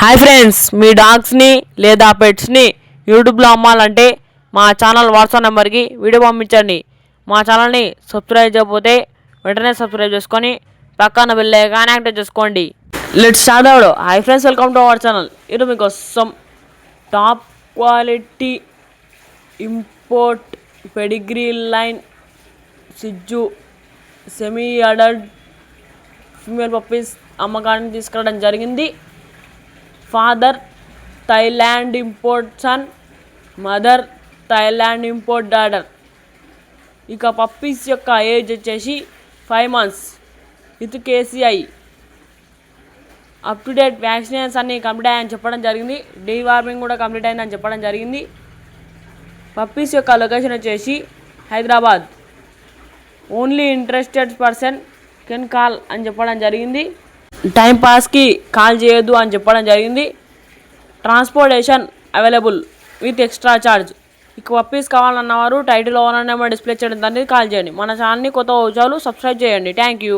Hi friends, మీ డాగ్స్ని లేదా పెట్స్ని యూట్యూబ్లో అమ్మాలంటే మా ఛానల్ వాట్సాప్ నెంబర్కి వీడియో పంపించండి. మా ఛానల్ని సబ్స్క్రైబ్ చేయకపోతే వెంటనే సబ్స్క్రైబ్ చేసుకొని పక్కన బెల్ ఐకాన్ యాక్టివేట్ చేసుకోండి. Let's start our. Hi friends, welcome to our channel. ఈరోజు మీకోసం top quality import pedigree line సిజ్జు సెమీ అడల్ట్ ఫీమేల్ పప్పీస్ అమ్మకానికి తీసుకురావడం జరిగింది. Father Thailand import son, mother Thailand import daughter. ఇక పప్పీస్ యొక్క ఏజ్ వచ్చేసి 5 months with KCI. Up to date vaccinations అన్నీ కంప్లీట్ అయ్యాయని చెప్పడం జరిగింది. డీవార్మింగ్ కూడా కంప్లీట్ అయిందని చెప్పడం జరిగింది. పప్పీస్ యొక్క లొకేషన్ వచ్చేసి Hyderabad. Only interested person can call అని చెప్పడం జరిగింది. టైంపాస్కి కాల్ చేయొద్దు అని చెప్పడం జరిగింది. Transportation available with extra charge. ఇక పప్పీస్ కావాలన్నవారు టైటిల్ ఓనర్ నెంబర్ డిస్ప్లే చేయడం దాన్ని కాల్ చేయండి. మన ఛానల్ని కొత్త వచ్చారు సబ్స్క్రైబ్ చేయండి. Thank you.